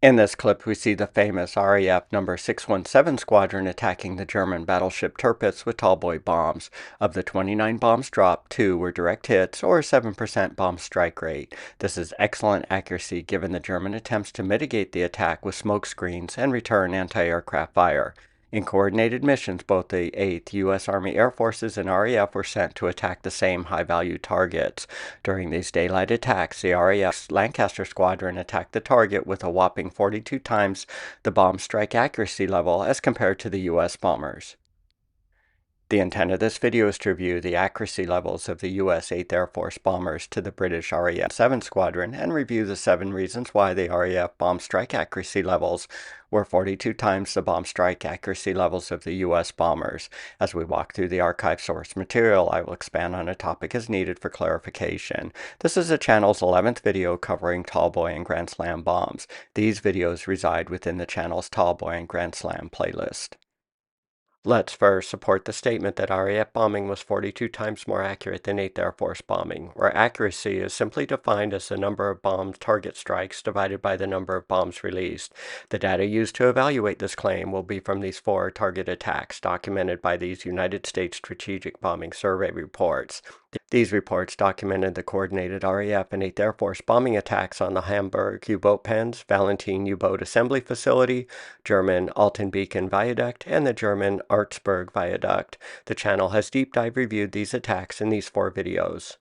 In this clip, we see the famous RAF number 617 squadron attacking the German battleship Tirpitz with tallboy bombs. Of the 29 bombs dropped, 2 were direct hits, or a 7% bomb strike rate. This is excellent accuracy given the German attempts to mitigate the attack with smoke screens and return anti-aircraft fire. In coordinated missions, both the 8th U.S. Army Air Forces and RAF were sent to attack the same high-value targets. During these daylight attacks, the RAF's Lancaster Squadron attacked the target with a whopping 42 times the bomb strike accuracy level as compared to the U.S. bombers. The intent of this video is to review the accuracy levels of the U.S. 8th Air Force bombers to the British RAF 7 Squadron and review the 7 reasons why the RAF bomb strike accuracy levels were 42 times the bomb strike accuracy levels of the U.S. bombers. As we walk through the archive source material, I will expand on a topic as needed for clarification. This is the channel's 11th video covering tallboy and Grand Slam bombs. These videos reside within the channel's tallboy and Grand Slam playlist. Let's first support the statement that RAF bombing was 42 times more accurate than 8th Air Force bombing, where accuracy is simply defined as the number of bomb target strikes divided by the number of bombs released. The data used to evaluate this claim will be from these 4 target attacks documented by these United States Strategic Bombing Survey reports. These reports documented the coordinated RAF and 8th Air Force bombing attacks on the Hamburg U-boat pens, Valentin U-boat assembly facility, German Altenbeeken Viaduct, and the German Artsburg Viaduct. The channel has deep dive reviewed these attacks in these 4 videos.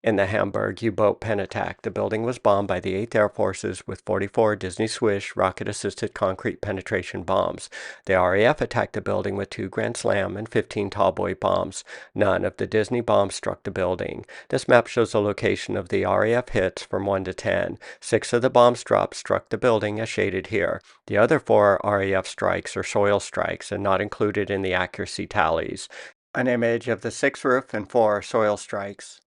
In the Hamburg U-boat pen attack, the building was bombed by the 8th Air Forces with 44 Disney Swish rocket-assisted concrete penetration bombs. The RAF attacked the building with 2 Grand Slam and 15 tallboy bombs. None of the Disney bombs struck the building. This map shows the location of the RAF hits from 1 to 10. 6 of the bombs dropped struck the building as shaded here. The other 4 RAF strikes are soil strikes and not included in the accuracy tallies. An image of the 6 roof and 4 soil strikes.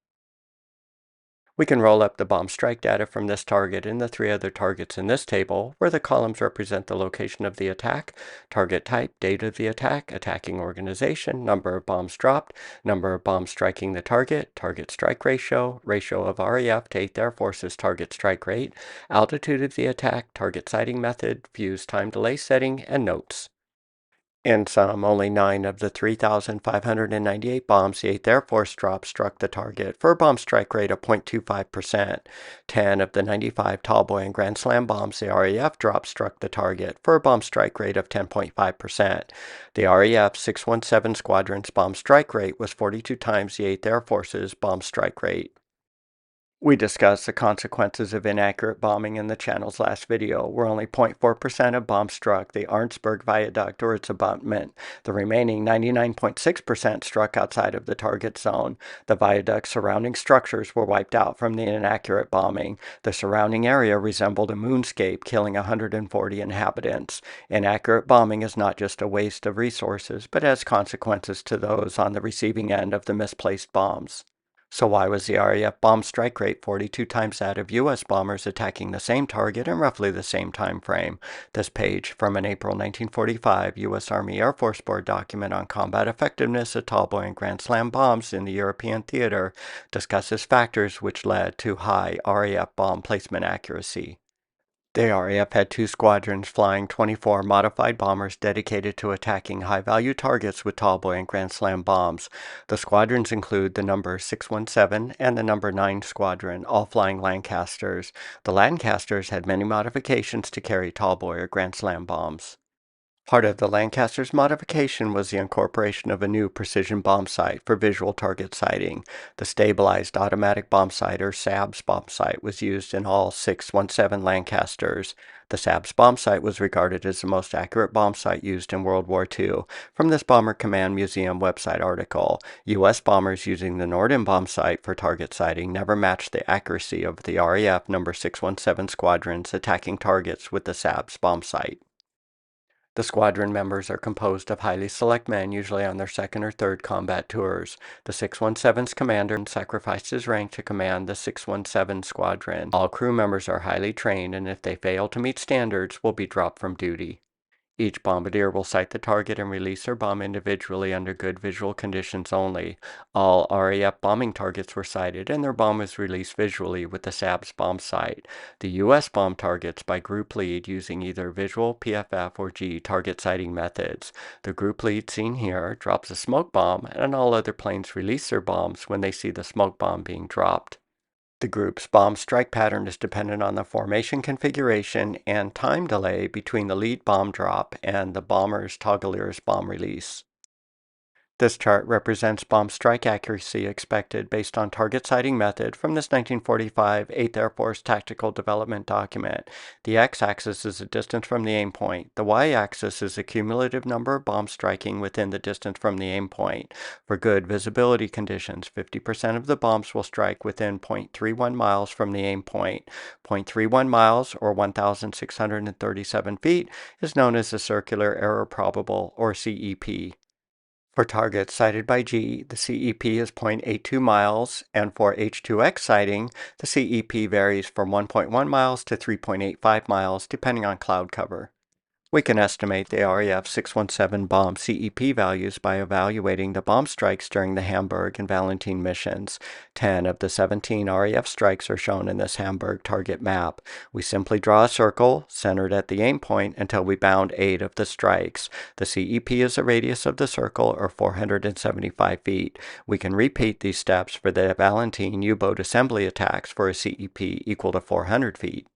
We can roll up the bomb strike data from this target and the 3 other targets in this table, where the columns represent the location of the attack, target type, date of the attack, attacking organization, number of bombs dropped, number of bombs striking the target, target strike ratio, ratio of RAF to 8th Air Force's target strike rate, altitude of the attack, target sighting method, fuse time delay setting, and notes. In sum, only 9 of the 3,598 bombs the 8th Air Force dropped struck the target for a bomb strike rate of 0.25%. 10 of the 95 tallboy and Grand Slam bombs the RAF dropped struck the target for a bomb strike rate of 10.5%. The RAF 617 Squadron's bomb strike rate was 42 times the 8th Air Force's bomb strike rate. We discussed the consequences of inaccurate bombing in the channel's last video, where only 0.4% of bombs struck the Arnsberg Viaduct or its abutment. The remaining 99.6% struck outside of the target zone. The viaduct's surrounding structures were wiped out from the inaccurate bombing. The surrounding area resembled a moonscape, killing 140 inhabitants. Inaccurate bombing is not just a waste of resources, but has consequences to those on the receiving end of the misplaced bombs. So why was the RAF bomb strike rate 42 times that of U.S. bombers attacking the same target in roughly the same time frame? This page, from an April 1945 U.S. Army Air Force Board document on combat effectiveness of tallboy and Grand Slam bombs in the European theater, discusses factors which led to high RAF bomb placement accuracy. The RAF had 2 squadrons flying 24 modified bombers dedicated to attacking high-value targets with tallboy and Grand Slam bombs. The squadrons include the number 617 and the number 9 squadron, all flying Lancasters. The Lancasters had many modifications to carry tallboy or Grand Slam bombs. Part of the Lancaster's modification was the incorporation of a new precision bomb sight for visual target sighting. The Stabilized Automatic Bomb Sight, or SABS bomb sight, was used in all 617 Lancasters. The SABS bomb sight was regarded as the most accurate bomb sight used in World War II. From this Bomber Command Museum website article, U.S. bombers using the Norden bomb sight for target sighting never matched the accuracy of the RAF number 617 squadrons attacking targets with the SABS bomb sight. The squadron members are composed of highly select men, usually on their 2nd or 3rd combat tours. The 617's commander sacrificed his rank to command the 617 squadron. All crew members are highly trained, and if they fail to meet standards, will be dropped from duty. Each bombardier will sight the target and release their bomb individually under good visual conditions only. All RAF bombing targets were sighted, and their bomb was released visually with the SABS bomb sight. The U.S. bombed targets by group lead using either visual, PFF, or G target sighting methods. The group lead seen here drops a smoke bomb, and all other planes release their bombs when they see the smoke bomb being dropped. The group's bomb strike pattern is dependent on the formation configuration and time delay between the lead bomb drop and the bomber's togglier's bomb release. This chart represents bomb strike accuracy expected based on target sighting method from this 1945 8th Air Force Tactical Development document. The x-axis is the distance from the aim point. The y-axis is the cumulative number of bombs striking within the distance from the aim point. For good visibility conditions, 50% of the bombs will strike within 0.31 miles from the aim point. 0.31 miles, or 1,637 feet, is known as the Circular Error Probable, or CEP. For targets sighted by G, the CEP is 0.82 miles, and for H2X sighting, the CEP varies from 1.1 miles to 3.85 miles, depending on cloud cover. We can estimate the RAF 617 bomb CEP values by evaluating the bomb strikes during the Hamburg and Valentine missions. 10 of the 17 RAF strikes are shown in this Hamburg target map. We simply draw a circle centered at the aim point until we bound 8 of the strikes. The CEP is the radius of the circle, or 475 feet. We can repeat these steps for the Valentine U-boat assembly attacks for a CEP equal to 400 feet.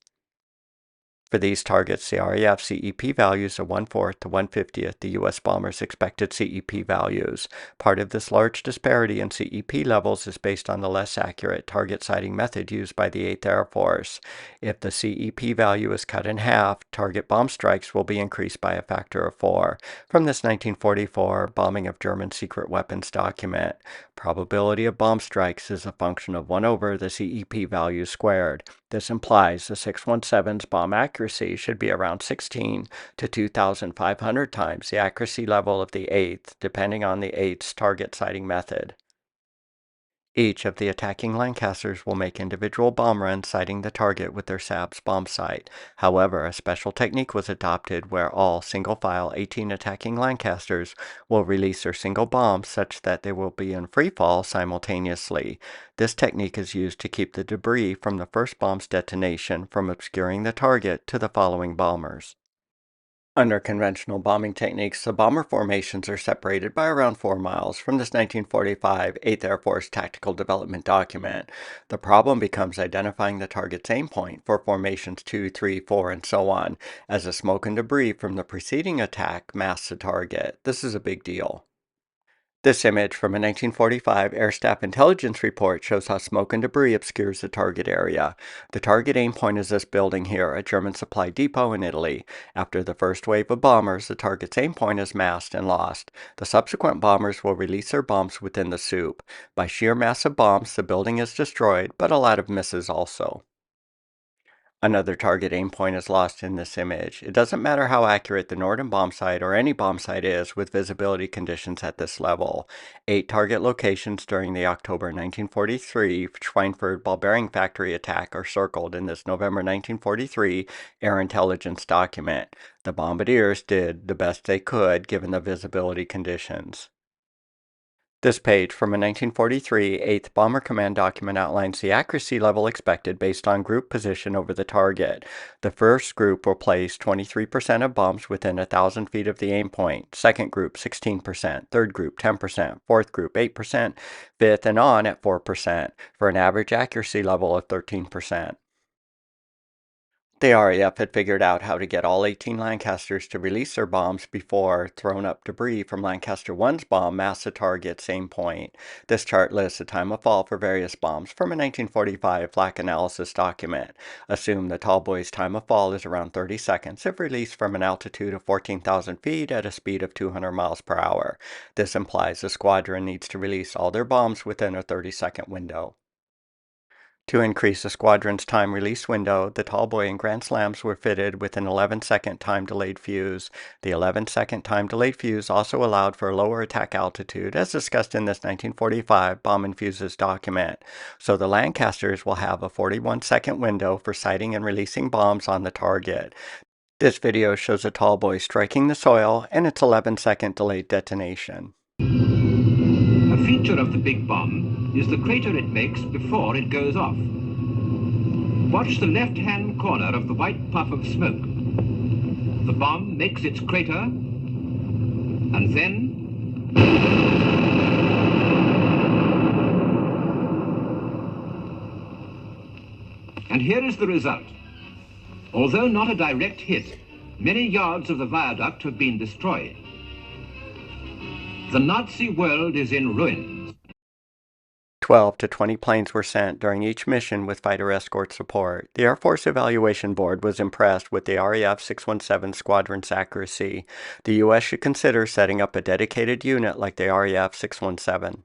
For these targets, the RAF CEP values are 1/4 to 1/50th the U.S. bombers' expected CEP values. Part of this large disparity in CEP levels is based on the less accurate target sighting method used by the 8th Air Force. If the CEP value is cut in half, target bomb strikes will be increased by a factor of 4. From this 1944 Bombing of German Secret Weapons document, probability of bomb strikes is a function of 1 over the CEP value squared. This implies the 617's bomb accuracy should be around 16 to 2,500 times the accuracy level of the 8th, depending on the 8th's target sighting method. Each of the attacking Lancasters will make individual bomb runs sighting the target with their SABS bomb sight. However, a special technique was adopted where all single-file 18 attacking Lancasters will release their single bombs such that they will be in free fall simultaneously. This technique is used to keep the debris from the first bomb's detonation from obscuring the target to the following bombers. Under conventional bombing techniques, the bomber formations are separated by around 4 miles from this 1945 8th Air Force Tactical Development document. The problem becomes identifying the target's aim point for formations 2, 3, 4, and so on, as the smoke and debris from the preceding attack masks the target. This is a big deal. This image from a 1945 Air Staff intelligence report shows how smoke and debris obscures the target area. The target aim point is this building here, a German supply depot in Italy. After the first wave of bombers, the target's aim point is masked and lost. The subsequent bombers will release their bombs within the soup. By sheer mass of bombs, the building is destroyed, but a lot of misses also. Another target aim point is lost in this image. It doesn't matter how accurate the Norden bomb sight or any bomb sight is with visibility conditions at this level. 8 target locations during the October 1943 Schweinfurt ball bearing factory attack are circled in this November 1943 Air Intelligence document. The bombardiers did the best they could given the visibility conditions. This page from a 1943 8th Bomber Command document outlines the accuracy level expected based on group position over the target. The first group will place 23% of bombs within 1,000 feet of the aim point, second group 16%, third group 10%, fourth group 8%, fifth and on at 4%, for an average accuracy level of 13%. The RAF had figured out how to get all 18 Lancasters to release their bombs before thrown-up debris from Lancaster 1's bomb masked the target's aim point. This chart lists the time of fall for various bombs from a 1945 flak analysis document. Assume the Tallboy's time of fall is around 30 seconds if released from an altitude of 14,000 feet at a speed of 200 miles per hour. This implies the squadron needs to release all their bombs within a 30-second window. To increase the squadron's time release window, the Tallboy and Grand Slams were fitted with an 11-second time-delayed fuse. The 11-second time-delayed fuse also allowed for a lower attack altitude, as discussed in this 1945 Bomb and Fuses document. So the Lancasters will have a 41-second window for sighting and releasing bombs on the target. This video shows a tall boy striking the soil and its 11-second delayed detonation. A feature of the big bomb is the crater it makes before it goes off. Watch the left-hand corner of the white puff of smoke. The bomb makes its crater, and then... And here is the result. Although not a direct hit, many yards of the viaduct have been destroyed. The Nazi world is in ruins. 12 to 20 planes were sent during each mission with fighter escort support. The Air Force Evaluation Board was impressed with the RAF 617 Squadron's accuracy. The U.S. should consider setting up a dedicated unit like the RAF 617.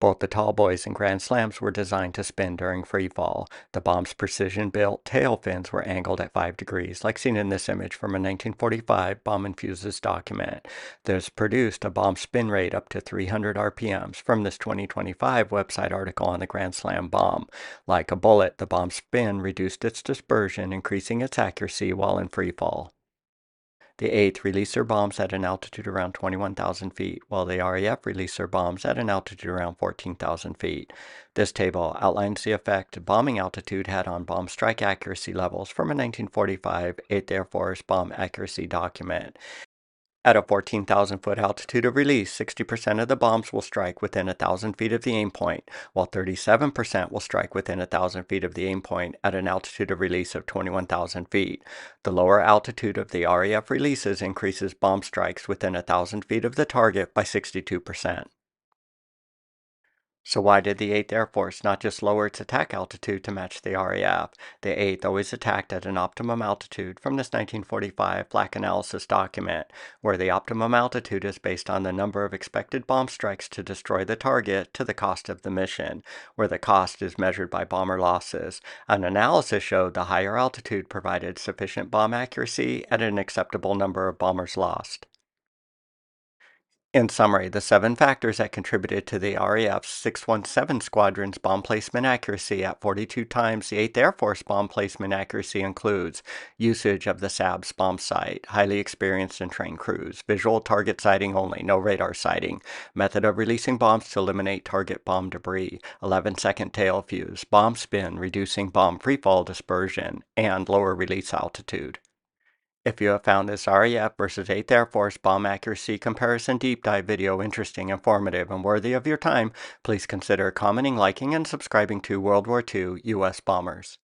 Both the tall boys and Grand Slams were designed to spin during freefall. The bomb's precision-built tail fins were angled at 5 degrees, like seen in this image from a 1945 Bomb and Fuses document. This produced a bomb spin rate up to 300 RPMs from this 2025 website article on the Grand Slam bomb. Like a bullet, the bomb's spin reduced its dispersion, increasing its accuracy while in freefall. The 8th released their bombs at an altitude around 21,000 feet, while the RAF released their bombs at an altitude around 14,000 feet. This table outlines the effect bombing altitude had on bomb strike accuracy levels from a 1945 8th Air Force bomb accuracy document. At a 14,000-foot altitude of release, 60% of the bombs will strike within 1,000 feet of the aim point, while 37% will strike within 1,000 feet of the aim point at an altitude of release of 21,000 feet. The lower altitude of the RAF releases increases bomb strikes within 1,000 feet of the target by 62%. So why did the 8th Air Force not just lower its attack altitude to match the RAF? The 8th always attacked at an optimum altitude from this 1945 flak analysis document, where the optimum altitude is based on the number of expected bomb strikes to destroy the target to the cost of the mission, where the cost is measured by bomber losses. An analysis showed the higher altitude provided sufficient bomb accuracy at an acceptable number of bombers lost. In summary, the 7 factors that contributed to the RAF's 617 Squadron's bomb placement accuracy at 42 times the 8th Air Force bomb placement accuracy includes usage of the SABS bomb sight, highly experienced and trained crews, visual target sighting only, no radar sighting, method of releasing bombs to eliminate target bomb debris, 11-second tail fuse, bomb spin, reducing bomb freefall dispersion, and lower release altitude. If you have found this RAF versus 8th Air Force bomb accuracy comparison deep dive video interesting, informative, and worthy of your time, please consider commenting, liking, and subscribing to World War II U.S. Bombers.